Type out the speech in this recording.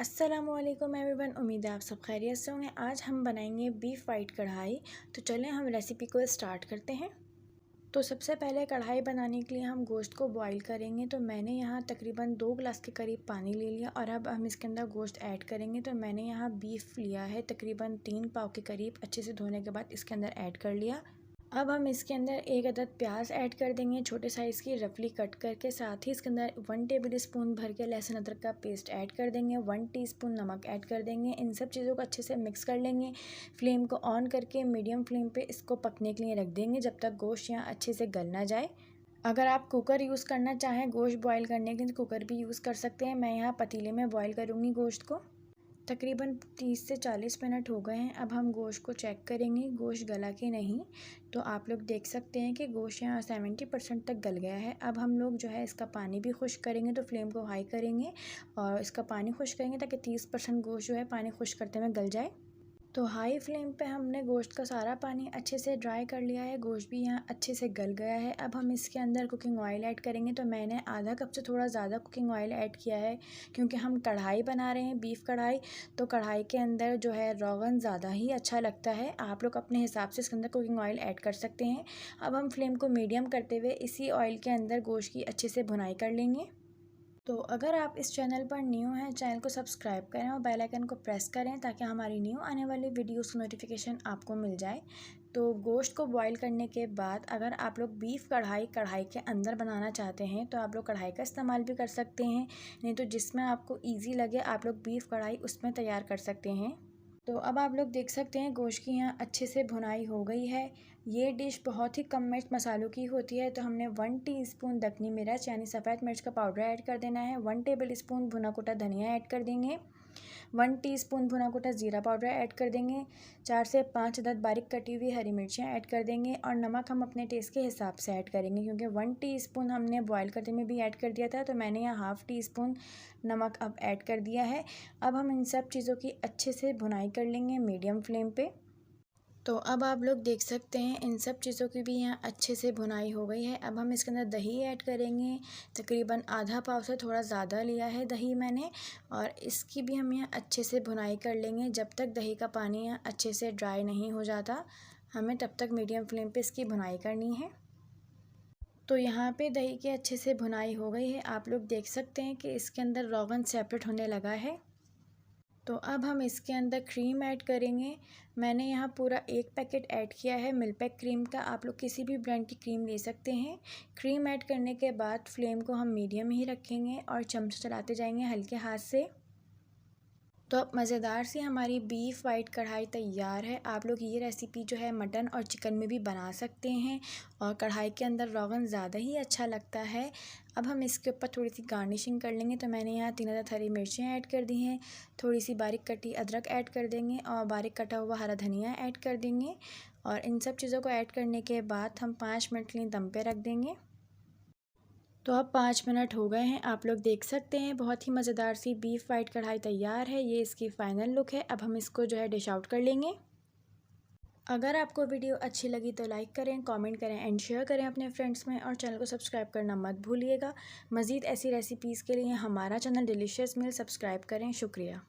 अस्सलामुअलैकुम एवरीवन, उम्मीद है आप सब खैरियत से होंगे। आज हम बनाएंगे बीफ वाइट कढ़ाई। तो चलें हम रेसिपी को स्टार्ट करते हैं। तो सबसे पहले कढ़ाई बनाने के लिए हम गोश्त को बॉईल करेंगे। तो मैंने यहाँ तकरीबन 2 गिलास के करीब पानी ले लिया और अब हम इसके अंदर गोश्त ऐड करेंगे। तो मैंने यहाँ बीफ लिया है तकरीबन 3 पाव के करीब, अच्छे से धोने के बाद इसके अंदर ऐड कर लिया। अब हम इसके अंदर 1 अदद प्याज ऐड कर देंगे, छोटे साइज़ की रफली कट करके। साथ ही इसके अंदर 1 टेबल स्पून भर के लहसुन अदरक का पेस्ट ऐड कर देंगे, 1 टीस्पून नमक ऐड कर देंगे। इन सब चीज़ों को अच्छे से मिक्स कर लेंगे। फ्लेम को ऑन करके मीडियम फ्लेम पे इसको पकने के लिए रख देंगे जब तक गोश्त यहाँ अच्छे से गल ना जाए। अगर आप कुकर यूज़ करना चाहें गोश्त बॉयल करने के लिए तो कुकर भी यूज़ कर सकते हैं। मैं यहाँ पतीले में बॉयल करूँगी गोश्त को। तकरीबन 30 से 40 मिनट हो गए हैं। अब हम गोश्त को चेक करेंगे गोश्त गला कि नहीं। तो आप लोग देख सकते हैं कि गोश्त यहाँ 70% तक गल गया है। अब हम लोग जो है इसका पानी भी खुश्क करेंगे। तो फ्लेम को हाई करेंगे और इसका पानी खुश्क करेंगे ताकि 30% गोश्त जो है पानी खुश्क करते हुए गल जाए। तो हाई फ्लेम पे हमने गोश्त का सारा पानी अच्छे से ड्राई कर लिया है। गोश्त भी यहाँ अच्छे से गल गया है। अब हम इसके अंदर कुकिंग ऑयल ऐड करेंगे। तो मैंने आधा कप से थोड़ा ज़्यादा कुकिंग ऑयल ऐड किया है क्योंकि हम कढ़ाई बना रहे हैं, बीफ कढ़ाई। तो कढ़ाई के अंदर जो है रोगन ज़्यादा ही अच्छा लगता है। आप लोग अपने हिसाब से इसके अंदर कुकिंग ऑयल ऐड कर सकते हैं। अब हम फ्लेम को मीडियम करते हुए इसी ऑयल के अंदर गोश्त की अच्छे से भुनाई कर लेंगे। तो अगर आप इस चैनल पर न्यू हैं, चैनल को सब्सक्राइब करें और बेल आइकन को प्रेस करें ताकि हमारी न्यू आने वाली वीडियोस की नोटिफिकेशन आपको मिल जाए। तो गोश्त को बॉईल करने के बाद अगर आप लोग बीफ कढ़ाई के अंदर बनाना चाहते हैं तो आप लोग कढ़ाई का इस्तेमाल भी कर सकते हैं, नहीं तो जिसमें आपको ईजी लगे आप लोग बीफ कढ़ाई उसमें तैयार कर सकते हैं। तो अब आप लोग देख सकते हैं गोश्त की यहाँ अच्छे से भुनाई हो गई है। ये डिश बहुत ही कम मिर्च मसालों की होती है। तो हमने 1 टीस्पून दखनी मिर्च यानी सफ़ेद मिर्च का पाउडर ऐड कर देना है, 1 टेबल स्पून भुना कुटा धनिया ऐड कर देंगे, 1 टीस्पून भुना कुटा ज़ीरा पाउडर ऐड कर देंगे, 4 से 5 अदद बारीक कटी हुई हरी मिर्चियाँ ऐड कर देंगे और नमक हम अपने टेस्ट के हिसाब से ऐड करेंगे क्योंकि 1 टीस्पून हमने बॉयल करते में भी ऐड कर दिया था। तो मैंने यहाँ हाफ़ टी-स्पून नमक अब ऐड कर दिया है। अब हम इन सब चीज़ों की अच्छे से भुनाई कर लेंगे मीडियम फ्लेम पे। तो अब आप लोग देख सकते हैं इन सब चीज़ों की भी यहाँ अच्छे से भुनाई हो गई है। अब हम इसके अंदर दही ऐड करेंगे। तकरीबन आधा पाव से थोड़ा ज़्यादा लिया है दही मैंने, और इसकी भी हम यहाँ अच्छे से भुनाई कर लेंगे जब तक दही का पानी यहाँ अच्छे से ड्राई नहीं हो जाता। हमें तब तक मीडियम फ्लेम पे इसकी भुनाई करनी है। तो यहाँ पे दही की अच्छे से भुनाई हो गई है। आप लोग देख सकते हैं कि इसके अंदर रोगन सेपरेट होने लगा है। तो अब हम इसके अंदर क्रीम ऐड करेंगे। मैंने यहाँ पूरा 1 पैकेट ऐड किया है मिल्क क्रीम का। आप लोग किसी भी ब्रांड की क्रीम ले सकते हैं। क्रीम ऐड करने के बाद फ्लेम को हम मीडियम ही रखेंगे और चम्मच चलाते जाएंगे हल्के हाथ से। तो अब मज़ेदार सी हमारी बीफ वाइट कढ़ाई तैयार है। आप लोग ये रेसिपी जो है मटन और चिकन में भी बना सकते हैं और कढ़ाई के अंदर रोगन ज़्यादा ही अच्छा लगता है। अब हम इसके ऊपर थोड़ी सी गार्निशिंग कर लेंगे। तो मैंने यहाँ 3 अदद हरी मिर्चें ऐड कर दी हैं, थोड़ी सी बारीक कटी अदरक ऐड कर देंगे और बारीक कटा हुआ हरा धनिया ऐड कर देंगे। और इन सब चीज़ों को ऐड करने के बाद हम 5 मिनट के लिए दम पे रख देंगे। तो अब 5 मिनट हो गए हैं। आप लोग देख सकते हैं बहुत ही मज़ेदार सी बीफ वाइट कढ़ाई तैयार है। ये इसकी फ़ाइनल लुक है। अब हम इसको जो है डिश आउट कर लेंगे। अगर आपको वीडियो अच्छी लगी तो लाइक करें, कमेंट करें एंड शेयर करें अपने फ्रेंड्स में, और चैनल को सब्सक्राइब करना मत भूलिएगा। मज़ीद ऐसी रेसिपीज़ के लिए हमारा चैनल डिलीशियस मील सब्सक्राइब करें। शुक्रिया।